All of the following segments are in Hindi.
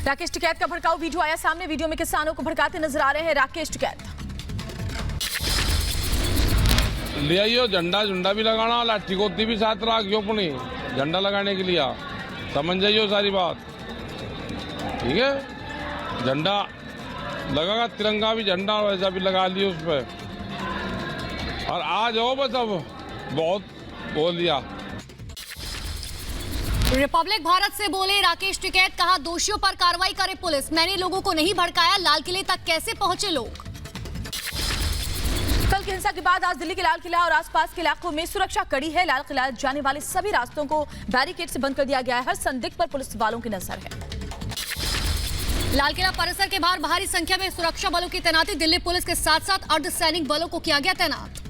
राकेश टिकैत का भड़काऊ वीडियो आया सामने। वीडियो में किसानों को भड़काते नजर आ रहे हैं राकेश टिकैत। ले आइयो झंडा झुंडा भी लगाना, लाठी गोती भी साथ रखियो अपनी झंडा लगाने के लिए। समझ जाइयो सारी बात, ठीक है। झंडा लगागा, तिरंगा भी झंडा वैसा भी लगा लियो उस पर। और आ जाओ बस, अब बहुत बोल दिया। रिपब्लिक भारत से बोले राकेश टिकैत, कहा दोषियों पर कार्रवाई करे पुलिस। मैंने लोगों को नहीं भड़काया, लाल किले तक कैसे पहुंचे लोग। कल की हिंसा के बाद आज दिल्ली के लाल किला और आसपास के इलाकों में सुरक्षा कड़ी है। लाल किला जाने वाले सभी रास्तों को बैरिकेड से बंद कर दिया गया है। हर संदिग्ध पर पुलिस वालों की नजर है। लाल किला परिसर के बाहर भारी संख्या में सुरक्षा बलों की तैनाती। दिल्ली पुलिस के साथ साथ अर्धसैनिक बलों को किया गया तैनात।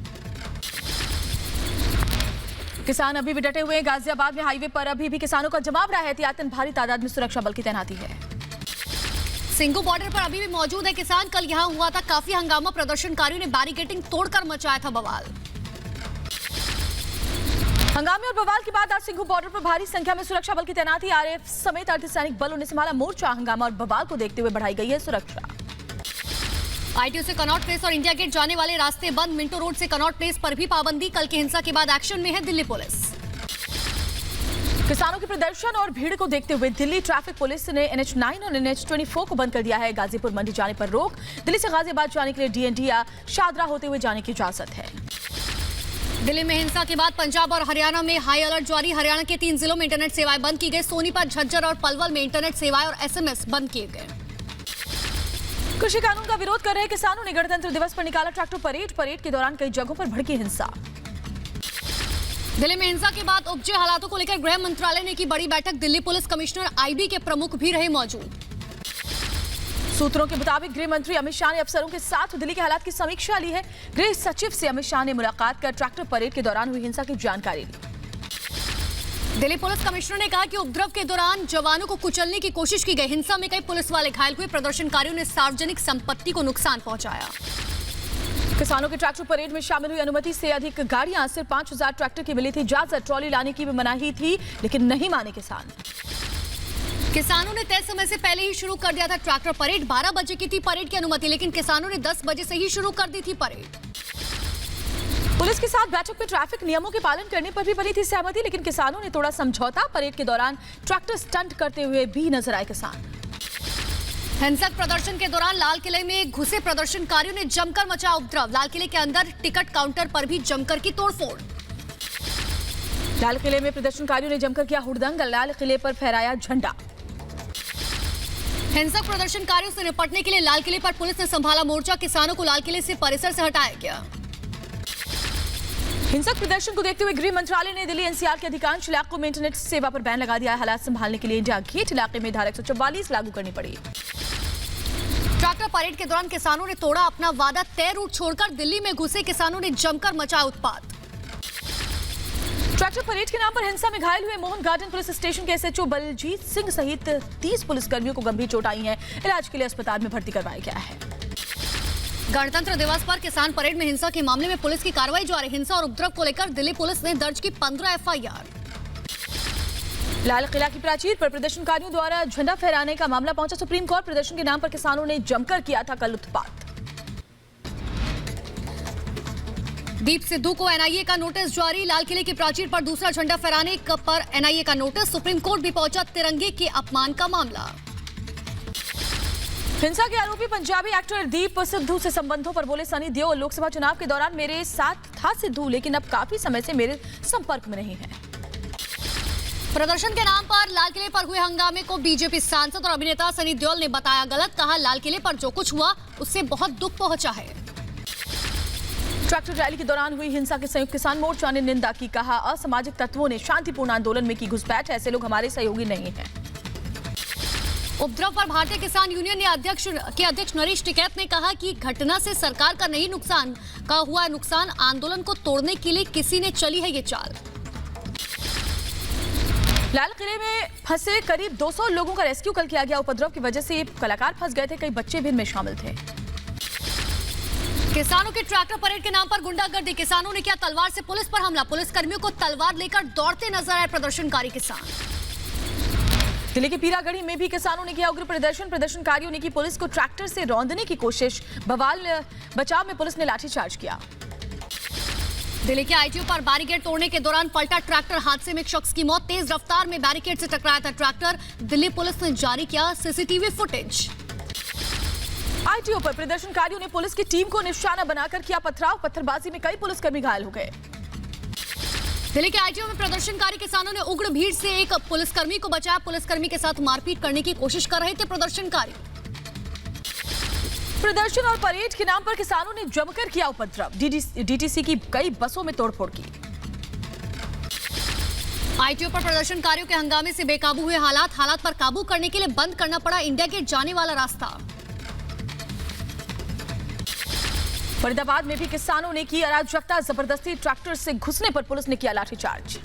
किसान अभी भी डटे हुए हैं। गाजियाबाद में हाईवे पर अभी भी किसानों का जमाव रहा है। एहतियातन भारी तादाद में सुरक्षा बल की तैनाती है। सिंघू बॉर्डर पर अभी भी मौजूद है किसान। कल यहां हुआ था काफी हंगामा। प्रदर्शनकारियों ने बैरिकेडिंग तोड़कर मचाया था बवाल। हंगामे और बवाल के बाद आज सिंघू बॉर्डर पर भारी संख्या में सुरक्षा बल की तैनाती। आरएएफ समेत अर्धसैनिक बलों ने संभाला मोर्चा। हंगामा और बवाल को देखते हुए बढ़ाई गई है सुरक्षा। आईटीओ से कनॉट प्लेस और इंडिया गेट जाने वाले रास्ते बंद। मिंटो रोड से कनॉट प्लेस पर भी पाबंदी। कल की हिंसा के बाद एक्शन में है दिल्ली पुलिस। किसानों के प्रदर्शन और भीड़ को देखते हुए दिल्ली ट्रैफिक पुलिस ने NH9 और NH24 को बंद कर दिया है। गाजीपुर मंडी जाने पर रोक। दिल्ली से गाजियाबाद जाने के लिए DND या शादरा होते हुए जाने की इजाजत है। दिल्ली में हिंसा के बाद पंजाब और हरियाणा में हाई अलर्ट जारी। हरियाणा के 3 जिलों में इंटरनेट सेवाएं बंद की गई। सोनीपत, झज्जर और पलवल में इंटरनेट सेवाएं और SMS बंद किए गए। कृषि कानून का विरोध कर रहे किसानों ने गणतंत्र दिवस पर निकाला ट्रैक्टर परेड। परेड के दौरान कई जगहों पर भड़की हिंसा। दिल्ली में हिंसा के बाद उपजे हालातों को लेकर गृह मंत्रालय ने की बड़ी बैठक। दिल्ली पुलिस कमिश्नर IB के प्रमुख भी रहे मौजूद। सूत्रों के मुताबिक गृह मंत्री अमित शाह ने अफसरों के साथ दिल्ली के हालात की समीक्षा ली है। गृह सचिव से अमित शाह ने मुलाकात कर ट्रैक्टर परेड के दौरान हुई हिंसा की जानकारी ली। दिल्ली पुलिस कमिश्नर ने कहा कि उपद्रव के दौरान जवानों को कुचलने की कोशिश की गई। हिंसा में कई पुलिस वाले घायल हुए। प्रदर्शनकारियों ने सार्वजनिक संपत्ति को नुकसान पहुंचाया। किसानों के ट्रैक्टर परेड में शामिल हुई अनुमति से अधिक गाड़ियां। सिर्फ 5000 ट्रैक्टर की मिली थी इजाजत। ट्रॉली लाने की भी मनाही थी, लेकिन नहीं माने किसान। किसानों ने तय समय से पहले ही शुरू कर दिया था ट्रैक्टर परेड। 12 बजे की थी परेड की अनुमति, लेकिन किसानों ने 10 बजे से ही शुरू कर दी थी परेड। पुलिस के साथ बैठक में ट्रैफिक नियमों के पालन करने पर भी बनी थी सहमति, लेकिन किसानों ने तोड़ा समझौता। परेड के दौरान ट्रैक्टर स्टंट करते हुए भी नजर आए किसान। हिंसक प्रदर्शन के दौरान लाल किले में घुसे प्रदर्शनकारियों ने जमकर मचाया उपद्रव। लाल किले के अंदर टिकट काउंटर पर भी जमकर की तोड़फोड़। लाल किले में प्रदर्शनकारियों ने जमकर किया हुड़दंग। लाल किले पर फहराया झंडा। हिंसक प्रदर्शनकारियों से निपटने के लिए लाल किले पर पुलिस ने संभाला मोर्चा। किसानों को लाल किले से परिसर से हटाया गया। हिंसक प्रदर्शन को देखते हुए गृह मंत्रालय ने दिल्ली NCR के अधिकांश इलाकों में इंटरनेट सेवा पर बैन लगा दिया है। हालात संभालने के लिए इंडिया गेट इलाके में धारा 144 लागू करनी पड़ी। ट्रैक्टर परेड के दौरान किसानों ने तोड़ा अपना वादा। तय रूट छोड़कर दिल्ली में घुसे किसानों ने जमकर मचाया उत्पात। ट्रैक्टर परेड के नाम पर हिंसा में घायल हुए मोहन गार्डन पुलिस स्टेशन के SHO बलजीत सिंह सहित 30 पुलिसकर्मियों को गंभीर चोट आई है। इलाज के लिए अस्पताल में भर्ती करवाया गया है। गणतंत्र दिवस पर किसान परेड में हिंसा के मामले में पुलिस की कार्रवाई जारी। हिंसा और उपद्रव को लेकर दिल्ली पुलिस ने दर्ज की 15 FIR। लाल किला की प्राचीर पर प्रदर्शनकारियों द्वारा झंडा फहराने का मामला पहुंचा सुप्रीम कोर्ट। प्रदर्शन के नाम पर किसानों ने जमकर किया था कल उत्पात। दीप सिद्धू को NIA का नोटिस जारी। लाल किले की प्राचीर पर दूसरा झंडा फहराने पर NIA का नोटिस। सुप्रीम कोर्ट भी पहुंचा। तिरंगे के अपमान का मामला। हिंसा के आरोपी पंजाबी एक्टर दीप सिद्धू से संबंधों पर बोले सनी देओल। लोकसभा चुनाव के दौरान मेरे साथ था सिद्धू, लेकिन अब काफी समय से मेरे संपर्क में नहीं है। प्रदर्शन के नाम पर लाल किले पर हुए हंगामे को बीजेपी सांसद और अभिनेता सनी देओल ने बताया गलत। कहा लाल किले पर जो कुछ हुआ उससे बहुत दुख पहुंचा है। ट्रैक्टर रैली के दौरान हुई हिंसा के संयुक्त किसान मोर्चा ने निंदा की। कहा असामाजिक तत्वों ने शांतिपूर्ण आंदोलन में की घुसपैठ। ऐसे लोग हमारे सहयोगी नहीं हैं। उपद्रव पर भारतीय किसान यूनियन के अध्यक्ष नरेश टिकैत ने कहा कि घटना से सरकार का नहीं नुकसान का हुआ नुकसान। आंदोलन को तोड़ने के लिए किसी ने चली है ये चाल। लाल किले में फंसे करीब 200 लोगों का रेस्क्यू कल किया गया। उपद्रव की वजह से कलाकार फंस गए थे। कई बच्चे भी इनमें शामिल थे। किसानों के ट्रैक्टर परेड के नाम पर गुंडागर्दी। किसानों ने किया तलवार से पुलिस पर हमला। पुलिसकर्मियों को तलवार लेकर दौड़ते नजर आए प्रदर्शनकारी किसान। दिल्ली के पीरागढ़ी में भी किसानों ने किया उग्र प्रदर्शन। प्रदर्शनकारियों ने की पुलिस को ट्रैक्टर से रौंदने की कोशिश। बचाव में पुलिस ने लाठीचार्ज किया। दिल्ली के आईटीओ पर बैरिकेड तोड़ने के दौरान पलटा ट्रैक्टर। हादसे में एक शख्स की मौत। तेज रफ्तार में बैरिकेड से टकराया था ट्रैक्टर। दिल्ली पुलिस ने जारी किया सीसीटीवी फुटेज। आईटीओ पर प्रदर्शनकारियों ने पुलिस की टीम को निशाना बनाकर किया पथराव। पत्थरबाजी में कई पुलिसकर्मी घायल हो गए। दिल्ली के आईटीओ में प्रदर्शनकारी किसानों ने उग्र भीड़ से एक पुलिसकर्मी को बचाया। पुलिसकर्मी के साथ मारपीट करने की कोशिश कर रहे थे प्रदर्शनकारी। प्रदर्शन और परेड के नाम पर किसानों ने जमकर किया उपद्रव। डीटीसी की कई बसों में तोड़फोड़ की। आईटीओ पर प्रदर्शनकारियों के हंगामे से बेकाबू हुए हालात पर काबू करने के लिए बंद करना पड़ा इंडिया गेट जाने वाला रास्ता। फरीदाबाद में भी किसानों ने की अराजकता। जबरदस्ती ट्रैक्टर से घुसने पर पुलिस ने किया लाठीचार्ज।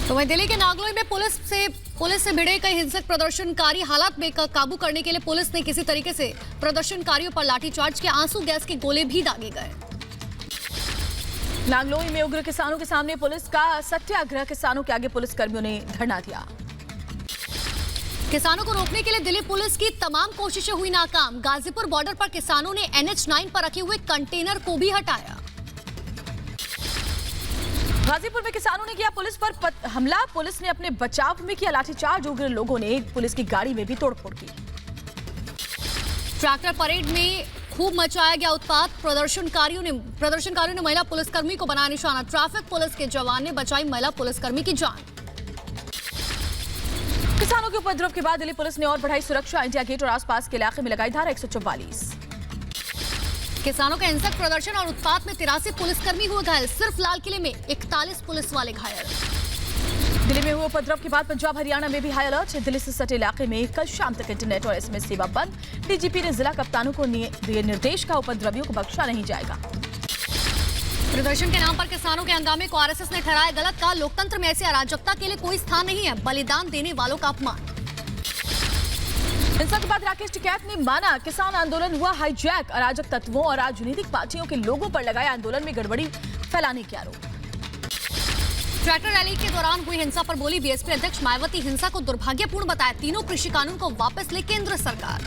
तो वहीं दिल्ली के नागलोई में पुलिस से भिड़े कई हिंसक प्रदर्शनकारी। हालात में काबू करने के लिए पुलिस ने किसी तरीके से प्रदर्शनकारियों पर लाठीचार्ज किया। आंसू गैस के गोले भी दागे गए। नागलोई में उग्र किसानों के सामने पुलिस का सत्याग्रह। किसानों के आगे पुलिसकर्मियों ने धरना दिया। किसानों को रोकने के लिए दिल्ली पुलिस की तमाम कोशिशें हुई नाकाम। गाजीपुर बॉर्डर पर किसानों ने NH9 पर रखे हुए कंटेनर को भी हटाया। गाजीपुर में किसानों ने किया पुलिस पर हमला। पुलिस ने अपने बचाव में किया लाठीचार्ज। उग्र लोगों ने पुलिस की गाड़ी में भी तोड़फोड़ की। ट्रैक्टर परेड में खूब मचाया गया उत्पात। प्रदर्शनकारियों ने महिला पुलिसकर्मी को बनाया निशाना। ट्रैफिक पुलिस के जवान ने बचाई महिला पुलिसकर्मी की जान। किसानों के उपद्रव के बाद दिल्ली पुलिस ने और बढ़ाई सुरक्षा। इंडिया गेट और आसपास के इलाके में लगाई धारा 144। किसानों के हिंसक प्रदर्शन और उत्पात में 83 पुलिसकर्मी हुए घायल। सिर्फ लाल किले में 41 पुलिस वाले घायल। दिल्ली में हुए उपद्रव के बाद पंजाब हरियाणा में भी हाई अलर्ट। दिल्ली से सटे इलाके में कल शाम तक इंटरनेट और SMS सेवा बंद। डीजीपी ने जिला कप्तानों को दिए निर्देश का उपद्रवियों को बख्शा नहीं जाएगा। प्रदर्शन के नाम पर किसानों के हंगामे को RSS ने ठहराया गलत। कहा लोकतंत्र में ऐसी अराजकता के लिए कोई स्थान नहीं है। बलिदान देने वालों का अपमान। हिंसा के बाद राकेश टिकैत ने माना किसान आंदोलन हुआ हाईजैक। अराजक तत्वों और राजनीतिक पार्टियों के लोगों पर लगाए आंदोलन में गड़बड़ी फैलाने के आरोप। ट्रैक्टर रैली के दौरान हुई हिंसा पर बोली BSP अध्यक्ष मायावती। हिंसा को दुर्भाग्यपूर्ण बताया। तीनों कृषि कानून को वापस ले केंद्र सरकार।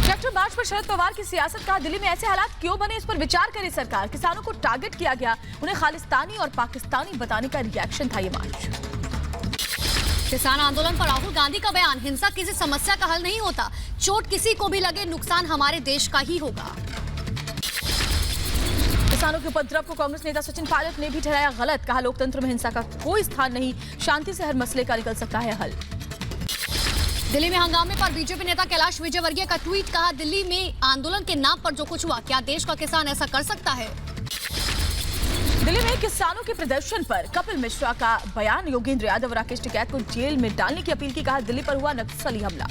ट्रैक्टर मार्च पर शरद पवार की सियासत। का दिल्ली में ऐसे हालात क्यों बने इस पर विचार करे सरकार। किसानों को टारगेट किया गया। उन्हें खालिस्तानी और पाकिस्तानी बताने का रिएक्शन था ये मार्च। किसान आंदोलन पर राहुल गांधी का बयान। हिंसा किसी समस्या का हल नहीं होता। चोट किसी को भी लगे नुकसान हमारे देश का ही होगा। किसानों के उपद्रव को कांग्रेस नेता सचिन पायलट ने भी ठहराया गलत। कहा लोकतंत्र में हिंसा का कोई स्थान नहीं। शांति से हर मसले का निकल सकता है हल। दिल्ली में हंगामे पर बीजेपी नेता कैलाश विजयवर्गीय का ट्वीट। कहा दिल्ली में आंदोलन के नाम पर जो कुछ हुआ, क्या देश का किसान ऐसा कर सकता है। दिल्ली में किसानों के प्रदर्शन पर कपिल मिश्रा का बयान। योगेंद्र यादव और राकेश टिकैत को जेल में डालने की अपील की। कहा दिल्ली पर हुआ नक्सली हमला।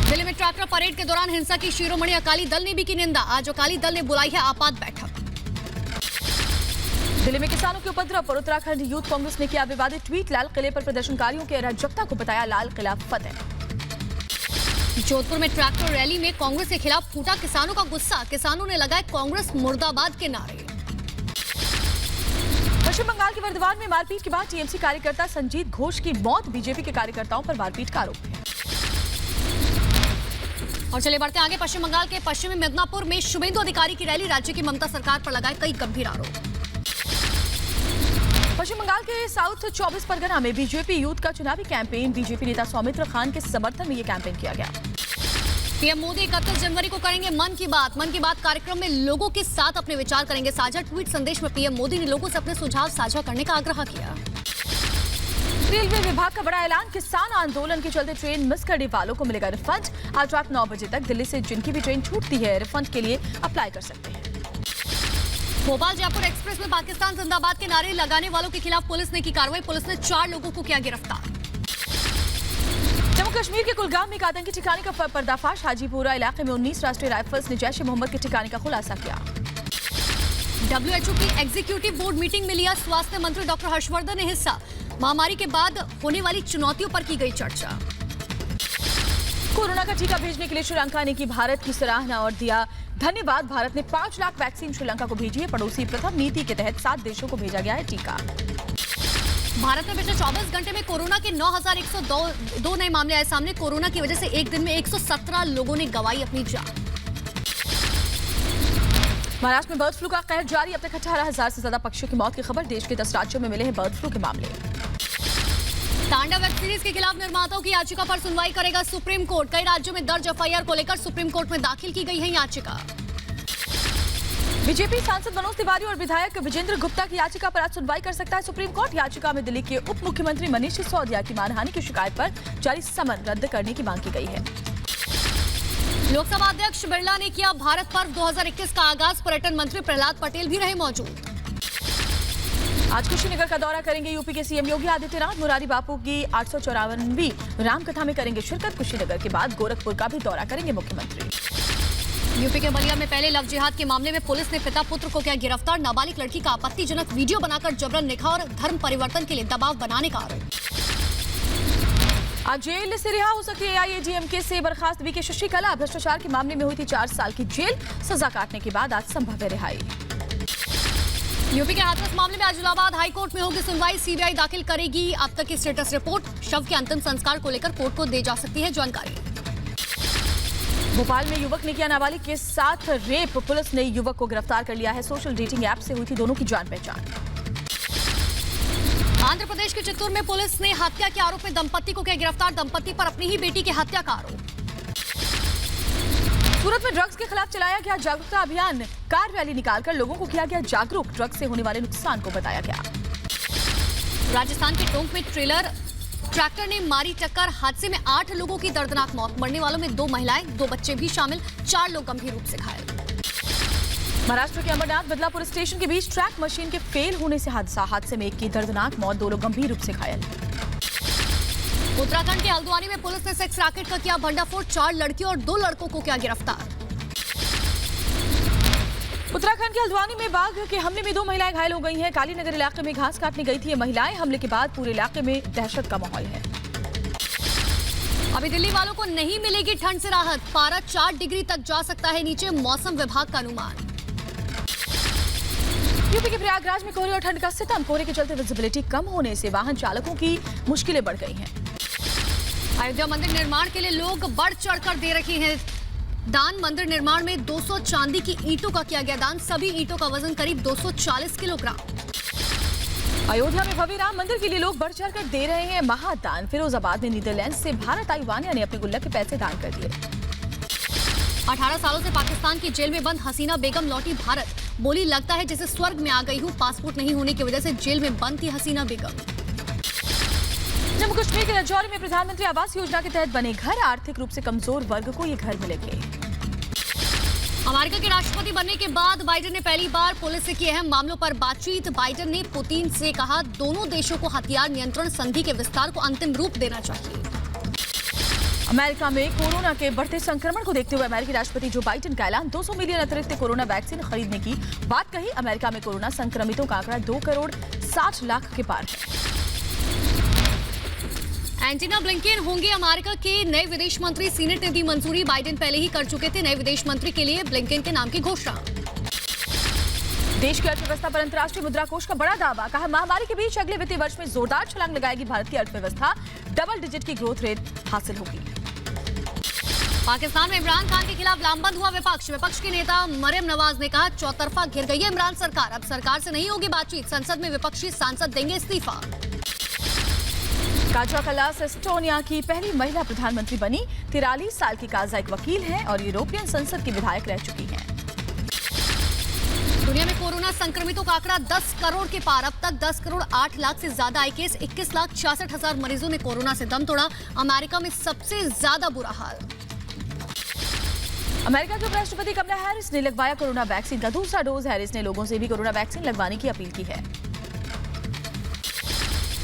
दिल्ली में ट्रैक्टर परेड के दौरान हिंसा की शिरोमणि अकाली दल ने भी की निंदा। आज अकाली दल ने बुलाई है आपात बैठक। दिल्ली में किसानों के उपद्रव पर उत्तराखंड यूथ कांग्रेस ने किया विवादित ट्वीट। लाल किले पर प्रदर्शनकारियों की अराजकता को बताया लाल किला फतेह। जोधपुर में ट्रैक्टर रैली में कांग्रेस के खिलाफ फूटा किसानों का गुस्सा। किसानों ने लगाए कांग्रेस मुर्दाबाद के नारे। पश्चिम बंगाल के वर्धमान में मारपीट के बाद टीएमसी कार्यकर्ता संजीत घोष की मौत। बीजेपी के कार्यकर्ताओं पर मारपीट का आरोप है। और चलिए बढ़ते आगे। पश्चिम बंगाल के पश्चिमी मिदनापुर में शुभेंदु अधिकारी की रैली। राज्य की ममता सरकार पर लगाए कई गंभीर आरोप। पश्चिम बंगाल के साउथ 24 परगना में बीजेपी यूथ का चुनावी कैंपेन। बीजेपी नेता सौमित्र खान के समर्थन में यह कैंपेन किया गया। पीएम मोदी 31 जनवरी को करेंगे मन की बात। मन की बात कार्यक्रम में लोगों के साथ अपने विचार करेंगे साझा। ट्वीट संदेश में पीएम मोदी ने लोगों से अपने सुझाव साझा करने का आग्रह किया। रेलवे विभाग का बड़ा ऐलान। किसान आंदोलन के चलते ट्रेन मिस करने वालों को मिलेगा रिफंड। आज रात 9 बजे तक दिल्ली से जिनकी भी ट्रेन छूटती है रिफंड के लिए अप्लाई कर सकते हैं। भोपाल जयपुर एक्सप्रेस में पाकिस्तान जिंदाबाद के नारे लगाने वालों के खिलाफ पुलिस ने की कार्रवाई। पुलिस ने 4 लोगों को किया गिरफ्तार। जम्मू कश्मीर के कुलगाम में एक आतंकी ठिकाने का पर्दाफाश। हाजीपुरा इलाके में 19 राष्ट्रीय राइफल्स ने जैश ए मोहम्मद के ठिकाने का खुलासा किया। WHO की एग्जीक्यूटिव बोर्ड मीटिंग में लिया स्वास्थ्य मंत्री डॉक्टर हर्षवर्धन ने हिस्सा। महामारी के बाद होने वाली चुनौतियों पर की गई चर्चा। कोरोना का टीका भेजने के लिए श्रीलंका ने की भारत की सराहना और दिया धन्यवाद। भारत ने 5 लाख वैक्सीन श्रीलंका को भेजी है। पड़ोसी प्रथम नीति के तहत 7 देशों को भेजा गया है टीका। भारत में पिछले 24 घंटे में कोरोना के 9,102 नए मामले आए सामने। कोरोना की वजह से एक दिन में 117 लोगों ने गंवाई अपनी जान। महाराष्ट्र में बर्ड फ्लू का कहर जारी। अब तक 18,000 से ज्यादा पक्षियों की मौत की खबर। देश के 10 राज्यों में मिले हैं बर्ड फ्लू के मामले। तांडव वेब सीरीज के खिलाफ निर्माताओं की याचिका पर सुनवाई करेगा सुप्रीम कोर्ट। कई राज्यों में दर्ज एफआईआर को लेकर सुप्रीम कोर्ट में दाखिल की गई है याचिका। बीजेपी सांसद मनोज तिवारी और विधायक विजेंद्र गुप्ता की याचिका पर आज सुनवाई कर सकता है सुप्रीम कोर्ट। याचिका में दिल्ली के उप मुख्यमंत्री मनीष सिसोदिया की मानहानि की शिकायत पर जारी समन रद्द करने की मांग की गई है। लोकसभा अध्यक्ष बिरला ने किया भारत पर्व 2021 का आगाज। पर्यटन मंत्री प्रहलाद पटेल भी रहे मौजूद। आज कुशीनगर का दौरा करेंगे यूपी के सीएम योगी आदित्यनाथ। मुरारी बापू की 854वीं रामकथा में करेंगे शिरकत। कुशीनगर के बाद गोरखपुर का भी दौरा करेंगे मुख्यमंत्री। यूपी के बलिया में पहले लव जिहाद के मामले में पुलिस ने पिता पुत्र को किया गिरफ्तार। नाबालिग लड़की का आपत्तिजनक वीडियो बनाकर जबरन निकाह और धर्म परिवर्तन के लिए दबाव बनाने का आरोप। आज जेल से रिहा हो सकती है एआईएडीएमके से बर्खास्त वीके शशिकला। भ्रष्टाचार के मामले में हुई थी 4 साल की जेल। सजा काटने के बाद आज संभव है रिहाई। यूपी के हाथरस मामले में आज इलाहाबाद हाईकोर्ट में होगी सुनवाई। सीबीआई दाखिल करेगी अब तक की स्टेटस रिपोर्ट। शव के अंतिम संस्कार को लेकर कोर्ट को दी जा सकती है जानकारी। भोपाल में युवक ने किया नाबालिग के साथ रेप। पुलिस ने युवक को गिरफ्तार कर लिया है। सोशल डेटिंग ऐप से हुई थी दोनों की जान पहचान। आंध्र प्रदेश के चित्तूर में पुलिस ने हत्या के आरोप में दंपति को किया गिरफ्तार। दंपति पर अपनी ही बेटी की हत्या का आरोप। सूरत में ड्रग्स के खिलाफ चलाया गया जागरूकता अभियान। कार रैली निकालकर लोगों को किया गया जागरूक। ड्रग्स से होने वाले नुकसान को बताया गया। राजस्थान के टोंक में ट्रैक्टर ने मारी टक्कर। हादसे में 8 लोगों की दर्दनाक मौत। मरने वालों में 2 महिलाएं, 2 बच्चे भी शामिल। 4 लोग गंभीर रूप से घायल। महाराष्ट्र के अंबरनाथ बदलापुर स्टेशन के बीच ट्रैक मशीन के फेल होने से हादसे में एक की दर्दनाक मौत। 2 लोग गंभीर रूप से घायल। उत्तराखंड के हल्द्वानी में पुलिस ने सेक्स रैकेट का किया भंडाफोड़। 4 लड़कियों और 2 लड़कों को किया गिरफ्तार। उत्तराखंड के हल्द्वानी में बाघ के हमले में 2 महिलाएं घायल हो गई हैं। कालीनगर इलाके में घास काटने गई थी ये महिलाएं। हमले के बाद पूरे इलाके में दहशत का माहौल है। अभी दिल्ली वालों को नहीं मिलेगी ठंड से राहत। पारा 4 डिग्री तक जा सकता है नीचे। मौसम विभाग का अनुमान। यूपी के प्रयागराज में कोहरे और ठंड का सितम। कोहरे के चलते विजिबिलिटी कम होने से वाहन चालकों की मुश्किलें बढ़ गई हैं। अयोध्या मंदिर निर्माण के लिए लोग बढ़ चढ़कर दे रहे हैं दान। मंदिर निर्माण में 200 चांदी की ईंटों का किया गया दान। सभी ईंटों का वजन करीब 240 किलोग्राम। अयोध्या में भव्य राम मंदिर के लिए लोग बढ़ चढ़कर दे रहे हैं महादान। फिरोजाबाद में नीदरलैंड से भारत आई वानिया ने अपने गुल्लक के पैसे दान कर दिए। 18 सालों से पाकिस्तान की जेल में बंद हसीना बेगम लौटी भारत। बोली लगता है जैसे स्वर्ग में आ गई हूँ। पासपोर्ट नहीं होने की वजह से जेल में बंद थी हसीना बेगम। जम्मू कश्मीर के राजौरी में प्रधानमंत्री आवास योजना के तहत बने घर। आर्थिक रूप से कमजोर वर्ग को ये घर मिलेंगे। अमेरिका के राष्ट्रपति बनने के बाद बाइडेन ने पहली बार पुलिस से की अहम मामलों पर बातचीत। बाइडेन ने पुतिन से कहा दोनों देशों को हथियार नियंत्रण संधि के विस्तार को अंतिम रूप देना चाहिए। अमेरिका में कोरोना के बढ़ते संक्रमण को देखते हुए अमेरिकी राष्ट्रपति जो बाइडेन का ऐलान। 200 मिलियन अतिरिक्त कोरोना वैक्सीन खरीदने की बात कही। अमेरिका में कोरोना संक्रमितों का आंकड़ा 2 करोड़ 60 लाख के पार है। एंटीना ब्लिंकेन होंगे अमेरिका के नए विदेश मंत्री। सीनेट ने दी मंजूरी। बाइडेन पहले ही कर चुके थे नए विदेश मंत्री के लिए ब्लिंकेन के नाम की घोषणा। देश की अर्थव्यवस्था पर अंतर्राष्ट्रीय मुद्रा कोष का बड़ा दावा। कहा महामारी के बीच अगले वित्तीय वर्ष में जोरदार छलांग लगाएगी भारत की अर्थव्यवस्था। डबल डिजिट की ग्रोथ रेट हासिल होगी। पाकिस्तान में इमरान खान के खिलाफ लामबंद हुआ विपक्ष। विपक्ष के नेता मरियम नवाज ने कहा चौतरफा घिर गई है इमरान सरकार। अब सरकार से नहीं होगी बातचीत। संसद में विपक्षी सांसद देंगे इस्तीफा। काजा कलास एस्टोनिया की पहली महिला प्रधानमंत्री बनी। 43 साल की काजा एक वकील हैं और यूरोपियन संसद की विधायक रह चुकी हैं। दुनिया में कोरोना संक्रमितों का आंकड़ा 10 करोड़ के पार। अब तक 10 करोड़ 8 लाख से ज्यादा आए केस। 21 लाख 66 हजार मरीजों ने कोरोना से दम तोड़ा। अमेरिका में सबसे ज्यादा बुरा हाल। अमेरिका के उपराष्ट्रपति कमला हैरिस ने लगवाया कोरोना वैक्सीन का दूसरा डोज। हैरिस ने लोगों से भी कोरोना वैक्सीन लगवाने की अपील की है।